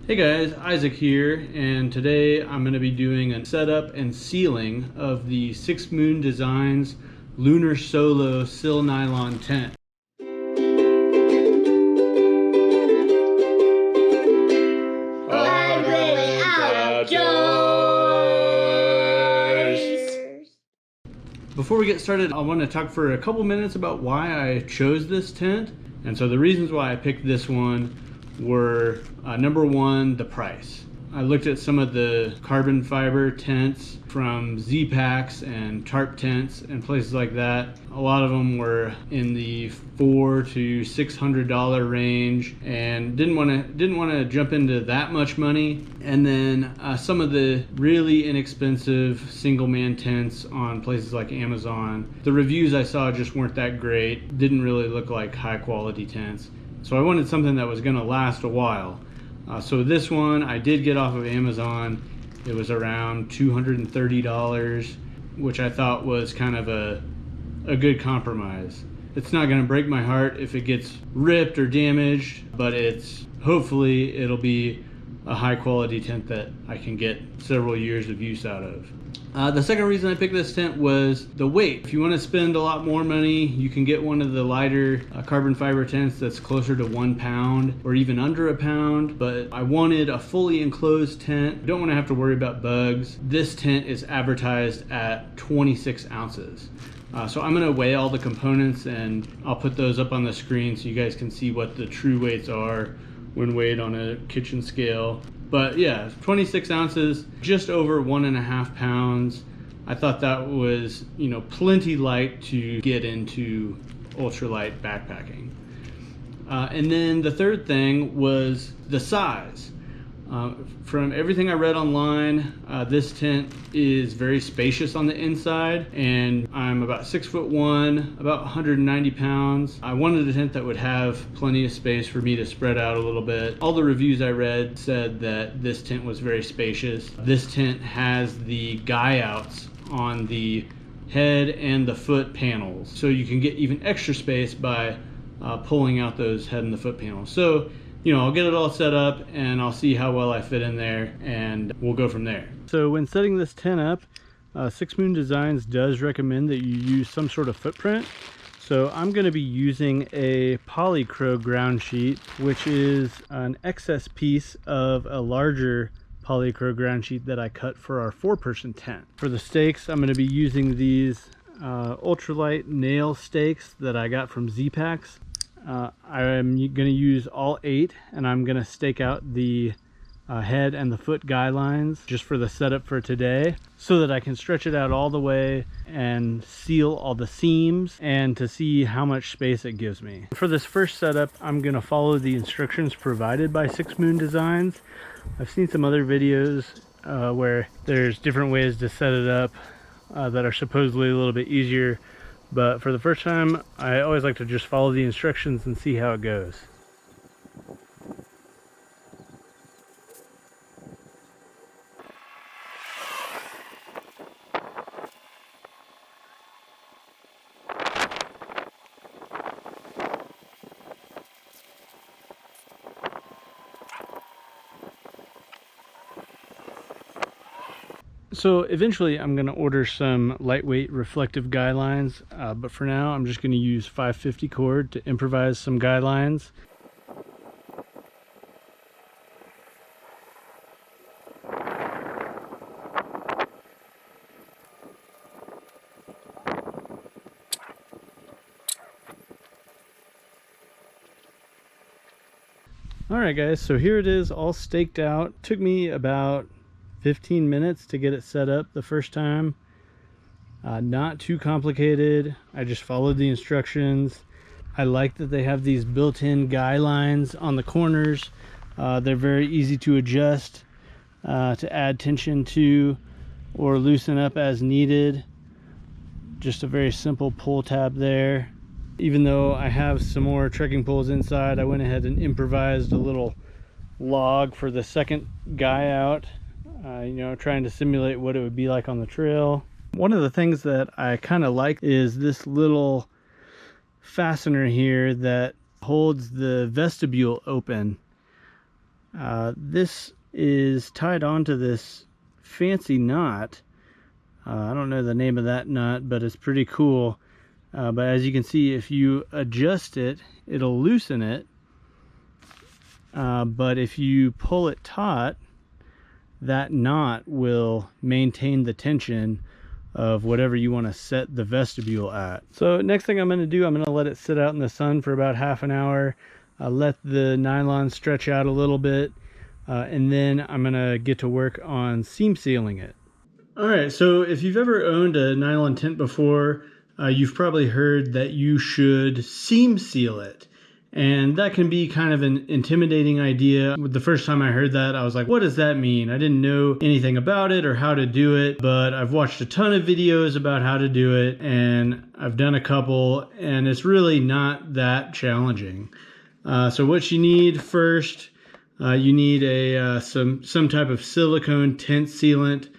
Hey guys, Isaac here, and today I'm going to be doing a setup and sealing of the 6 Moon Designs Lunar Solo silnylon tent. Before we get started, I want to talk for a couple minutes about why I chose this tent. And so the reasons why I picked this one were number one, the price. I looked at some of the carbon fiber tents from Z-Packs and tarp tents and places like that. A lot of them were in the $400 to $600 range, and didn't want to jump into that much money. And then some of the really inexpensive single man tents on places like Amazon, the reviews I saw just weren't that great. Didn't really look like high quality tents. So I wanted something that was going to last a while. So this one I did get off of Amazon. It was around $230, which I thought was kind of a good compromise. It's not going to break my heart if it gets ripped or damaged, but hopefully it'll be a high quality tent that I can get several years of use out of. The second reason I picked this tent was the weight. If you want to spend a lot more money, you can get one of the lighter carbon fiber tents that's closer to 1 pound or even under 1 pound. But I wanted a fully enclosed tent. I don't want to have to worry about bugs. This tent is advertised at 26 ounces. So I'm going to weigh all the components, and I'll put those up on the screen so you guys can see what the true weights are when weighed on a kitchen scale. But yeah, 26 ounces, just over 1.5 pounds. I thought that was, plenty light to get into ultralight backpacking. And then the third thing was the size. From everything I read online, this tent is very spacious on the inside, and I'm about 6'1", about 190 pounds. I wanted a tent that would have plenty of space for me to spread out a little bit. All the reviews I read said that this tent was very spacious. This tent has the guy outs on the head and the foot panels, so you can get even extra space by pulling out those head and the foot panels. So I'll get it all set up and I'll see how well I fit in there, and we'll go from there. So when setting this tent up, 6 Moon Designs does recommend that you use some sort of footprint. So I'm going to be using a polycro ground sheet, which is an excess piece of a larger polycro ground sheet that I cut for our 4-person tent. For the stakes, I'm going to be using these ultralight nail stakes that I got from Z-Packs. I'm going to use all 8, and I'm going to stake out the head and the foot guy lines just for the setup for today, so that I can stretch it out all the way and seal all the seams and to see how much space it gives me. For this first setup, I'm going to follow the instructions provided by 6 Moon Designs. I've seen some other videos where there's different ways to set it up that are supposedly a little bit easier. But for the first time, I always like to just follow the instructions and see how it goes. So eventually I'm going to order some lightweight reflective guy lines, but for now I'm just going to use 550 cord to improvise some guy lines. Alright guys, so here it is all staked out. Took me about 15 minutes to get it set up the first time. Not too complicated. I just followed the instructions. I like that they have these built-in guy lines on the corners. They're very easy to adjust, to add tension to or loosen up as needed. Just a very simple pull tab there. Even though I have some more trekking poles inside, I went ahead and improvised a little log for the second guy out. Trying to simulate what it would be like on the trail. One of the things that I kind of like is this little fastener here that holds the vestibule open. This is tied onto this fancy knot. I don't know the name of that knot, but it's pretty cool. But as you can see, if you adjust it, it'll loosen it. But if you pull it taut, that knot will maintain the tension of whatever you want to set the vestibule at. So next thing I'm going to do, I'm going to let it sit out in the sun for about half an hour, let the nylon stretch out a little bit, and then I'm going to get to work on seam sealing it. Alright, so if you've ever owned a nylon tent before, you've probably heard that you should seam seal it. And that can be kind of an intimidating idea. The first time I heard that, I was like, what does that mean? I didn't know anything about it or how to do it, but I've watched a ton of videos about how to do it, and I've done a couple, and it's really not that challenging. So what you need first, you need some type of silicone tent sealant.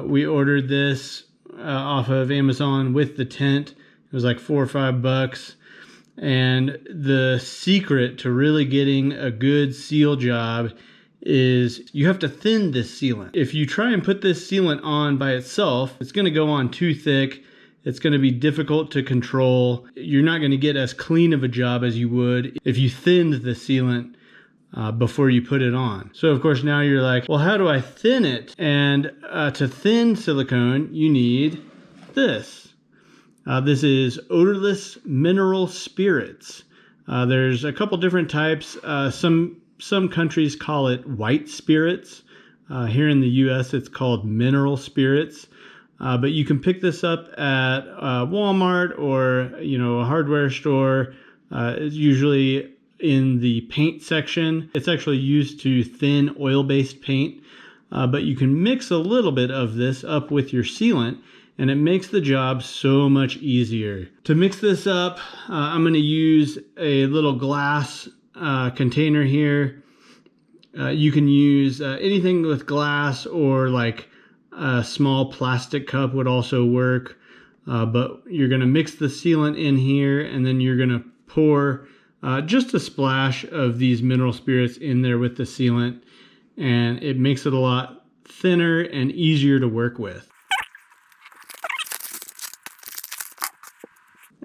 We ordered this off of Amazon with the tent. It was like $4 or $5. And the secret to really getting a good seal job is you have to thin this sealant. If you try and put this sealant on by itself, it's going to go on too thick. It's going to be difficult to control. You're not going to get as clean of a job as you would if you thinned the sealant before you put it on. So of course now you're like, well, how do I thin it? And to thin silicone, you need this. This is odorless mineral spirits. There's a couple different types. Some countries call it white spirits. Here in the US, it's called mineral spirits. But you can pick this up at Walmart or a hardware store. It's usually in the paint section. It's actually used to thin oil-based paint. But you can mix a little bit of this up with your sealant, and it makes the job so much easier. To mix this up, I'm going to use a little glass container here. You can use anything with glass, or like a small plastic cup would also work. But you're going to mix the sealant in here, and then you're going to pour just a splash of these mineral spirits in there with the sealant, and it makes it a lot thinner and easier to work with.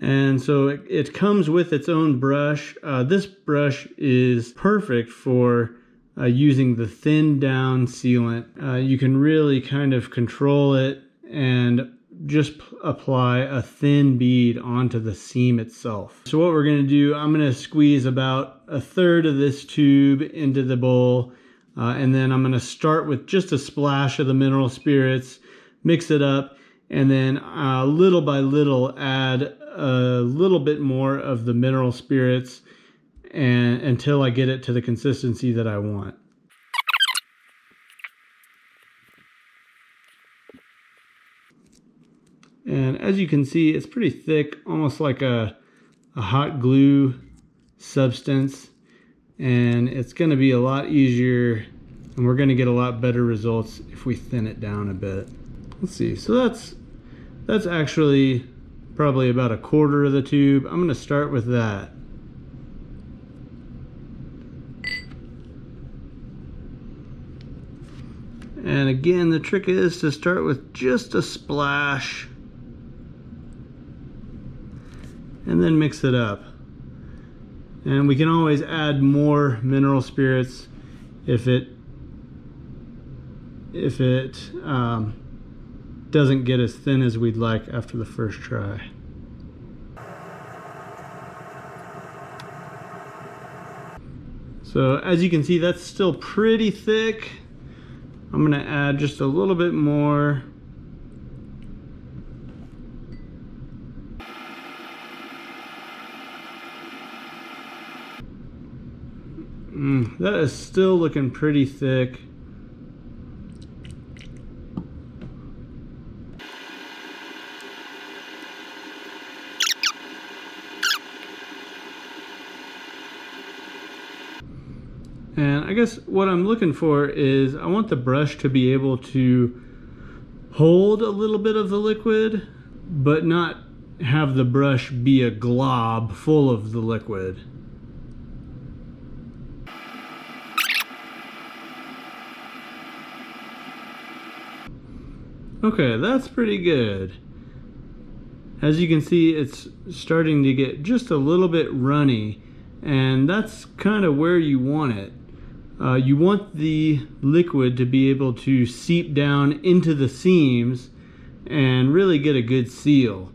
And so it comes with its own brush. This brush is perfect for using the thin down sealant. You can really kind of control it and just apply a thin bead onto the seam itself. So what we're going to do, I'm going to squeeze about 1/3 of this tube into the bowl, and then I'm going to start with just a splash of the mineral spirits, mix it up, and then little by little add a little bit more of the mineral spirits until I get it to the consistency that I want. And as you can see, it's pretty thick, almost like a hot glue substance, and it's going to be a lot easier, and we're going to get a lot better results if we thin it down a bit. Let's see, so that's actually probably about 1/4 of the tube. I'm going to start with that. And again, the trick is to start with just a splash and then mix it up. And we can always add more mineral spirits if it doesn't get as thin as we'd like after the first try. So as you can see, that's still pretty thick. I'm going to add just a little bit more. That is still looking pretty thick. And I guess what I'm looking for is I want the brush to be able to hold a little bit of the liquid, but not have the brush be a glob full of the liquid. Okay, that's pretty good. As you can see, it's starting to get just a little bit runny, and that's kind of where you want it. You want the liquid to be able to seep down into the seams and really get a good seal.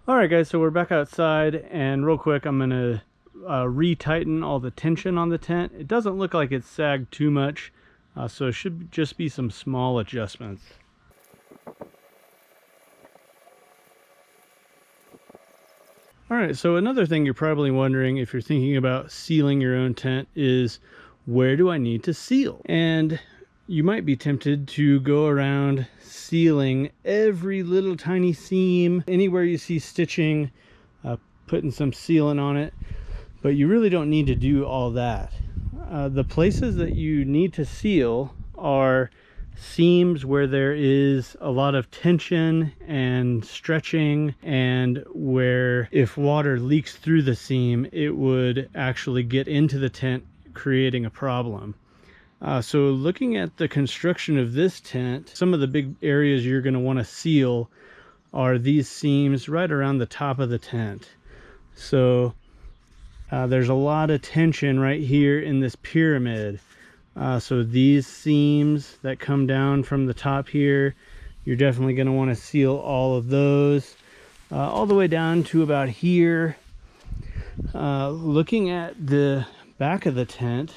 Alright guys, so we're back outside, and real quick I'm going to retighten all the tension on the tent. It doesn't look like it's sagged too much, so it should just be some small adjustments. Alright, so another thing you're probably wondering if you're thinking about sealing your own tent is, where do I need to seal? And you might be tempted to go around sealing every little tiny seam, anywhere you see stitching, putting some sealant on it, but you really don't need to do all that. The places that you need to seal are seams where there is a lot of tension and stretching, and where if water leaks through the seam, it would actually get into the tent, creating a problem. So looking at the construction of this tent, some of the big areas you're going to want to seal are these seams right around the top of the tent. So there's a lot of tension right here in this pyramid. So these seams that come down from the top here, you're definitely going to want to seal all of those, all the way down to about here. Looking at the back of the tent,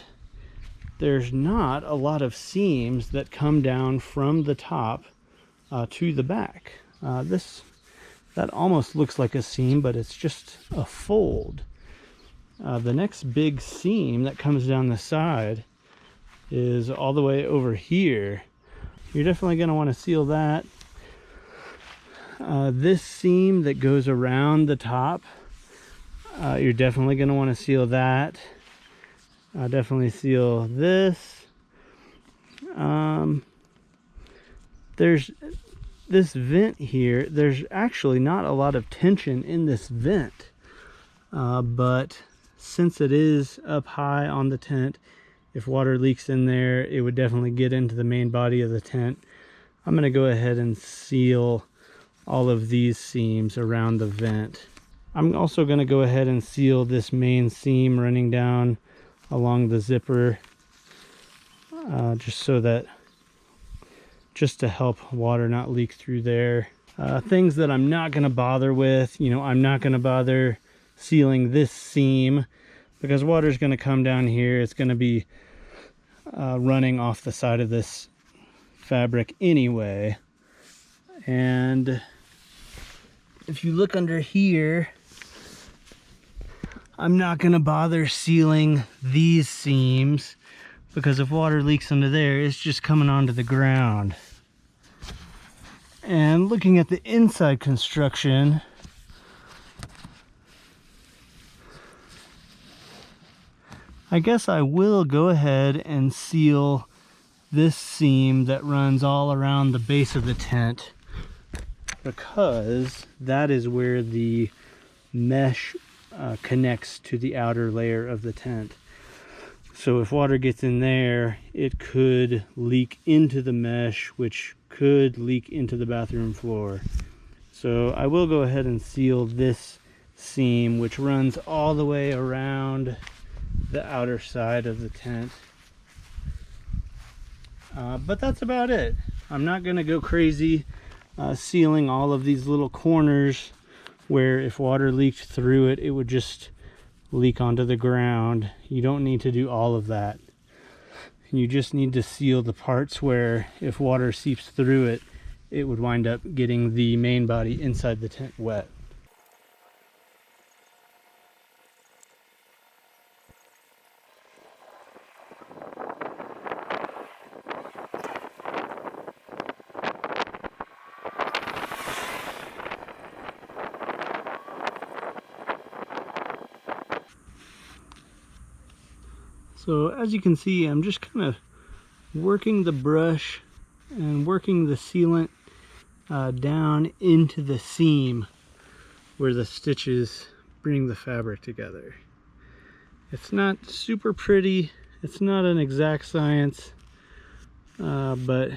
there's not a lot of seams that come down from the top to the back. That almost looks like a seam, but it's just a fold. The next big seam that comes down the side is all the way over here. You're definitely going to want to seal that. This seam that goes around the top, you're definitely going to want to seal that. Definitely seal this. There's this vent here. There's actually not a lot of tension in this vent, but since it is up high on the tent, if water leaks in there, it would definitely get into the main body of the tent. I'm going to go ahead and seal all of these seams around the vent. I'm also going to go ahead and seal this main seam running down along the zipper, just to help water not leak through there. Things that I'm not going to bother with, I'm not going to bother sealing this seam, because water is going to come down here. It's going to be running off the side of this fabric anyway. And if you look under here, I'm not going to bother sealing these seams, because if water leaks under there, it's just coming onto the ground. And looking at the inside construction, I guess I will go ahead and seal this seam that runs all around the base of the tent, because that is where the mesh connects to the outer layer of the tent. So if water gets in there, it could leak into the mesh, which could leak into the bathroom floor. So I will go ahead and seal this seam, which runs all the way around the outer side of the tent. But that's about it. I'm not going to go crazy sealing all of these little corners where if water leaked through it, it would just leak onto the ground. You don't need to do all of that. You just need to seal the parts where if water seeps through it, it would wind up getting the main body inside the tent wet. So as you can see, I'm just kind of working the brush and working the sealant down into the seam where the stitches bring the fabric together. It's not super pretty, it's not an exact science, but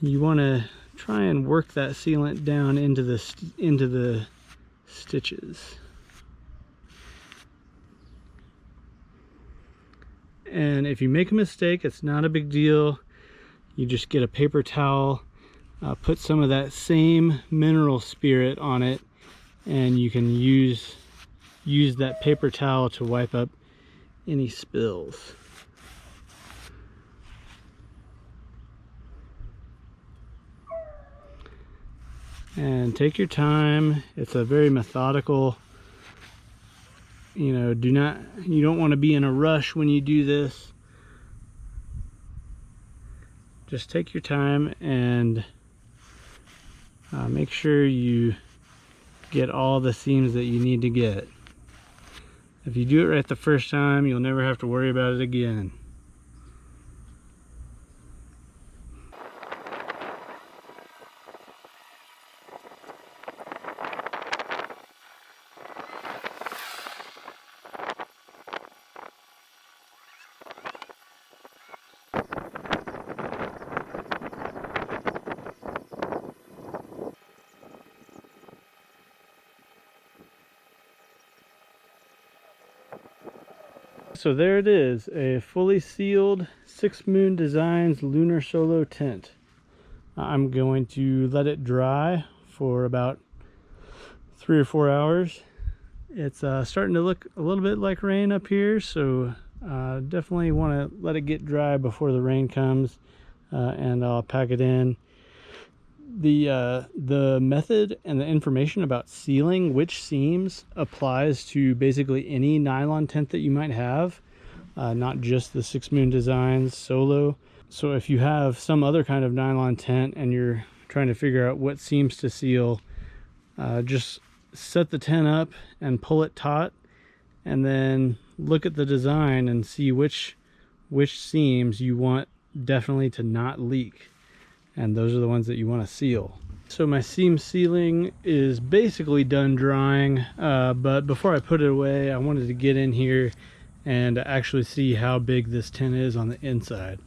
you want to try and work that sealant down into the stitches. And if you make a mistake, it's not a big deal. You just get a paper towel, put some of that same mineral spirit on it, and you can use that paper towel to wipe up any spills. And take your time. It's a very methodical, you know, you don't want to be in a rush when you do this. Just take your time and make sure you get all the seams that you need to get. If you do it right the first time, you'll never have to worry about it again. So there it is, a fully sealed 6 Moon Designs Lunar Solo tent. I'm going to let it dry for about 3 or 4 hours. It's starting to look a little bit like rain up here, so definitely want to let it get dry before the rain comes, and I'll pack it in. The method and the information about sealing which seams applies to basically any nylon tent that you might have, not just the 6 Moon Designs Solo. So if you have some other kind of nylon tent and you're trying to figure out what seams to seal, just set the tent up and pull it taut, and then look at the design and see which seams you want definitely to not leak. And those are the ones that you want to seal. So my seam sealing is basically done drying, but before I put it away, I wanted to get in here and actually see how big this tent is on the inside.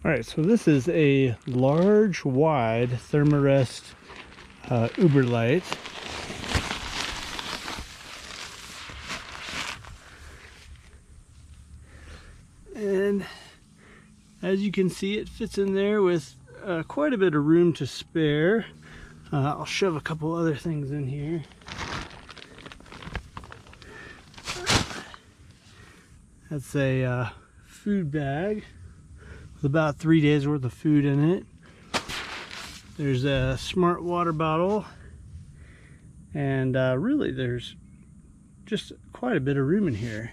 Alright, so this is a large, wide Thermarest Uberlight. And as you can see, it fits in there with quite a bit of room to spare. I'll shove a couple other things in here. That's a food bag with about 3 days worth of food in it. There's a smart water bottle, and really there's just quite a bit of room in here.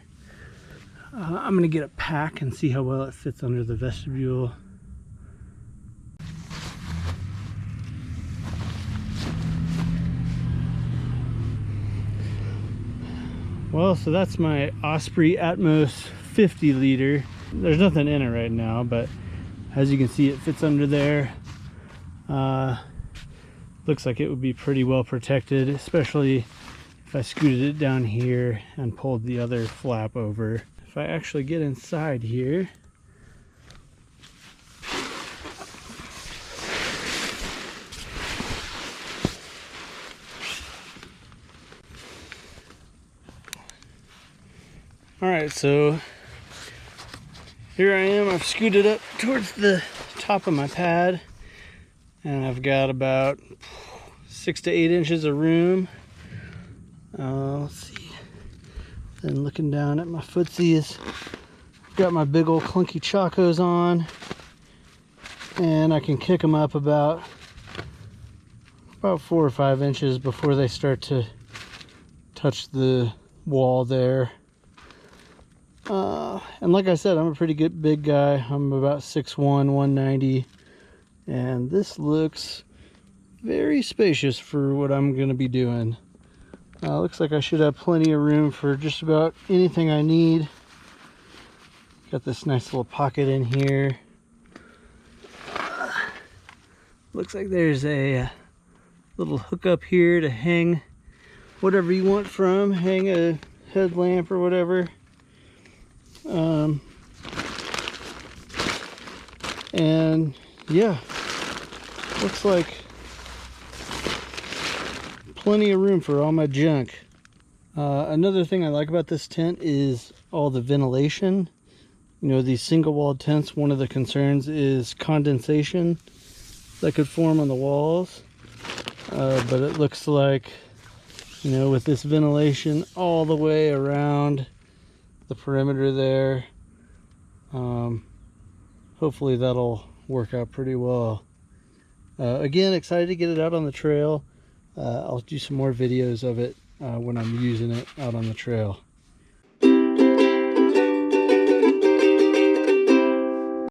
I'm gonna get a pack and see how well it fits under the vestibule. Well, so that's my Osprey Atmos 50 liter. There's nothing in it right now, but as you can see, it fits under there. Looks like it would be pretty well protected, especially if I scooted it down here and pulled the other flap over. If I actually get inside here, alright, so here I am. I've scooted up towards the top of my pad, and I've got about 6 to 8 inches of room. Let's see. Then looking down at my footsies, got my big old clunky chacos on, and I can kick them up about 4 or 5 inches before they start to touch the wall there. And like I said, I'm a pretty good big guy. I'm about 6'1", 190, and this looks very spacious for what I'm going to be doing. Looks like I should have plenty of room for just about anything I need. Got this nice little pocket in here. Looks like there's a little hook up here to hang whatever you want from. Hang a headlamp or whatever. And yeah, looks like plenty of room for all my junk. Another thing I like about this tent is all the ventilation. You know, these single walled tents, one of the concerns is condensation that could form on the walls. But it looks like, you know, with this ventilation all the way around the perimeter there, hopefully that'll work out pretty well. Again, excited to get it out on the trail. I'll do some more videos of it when I'm using it out on the trail.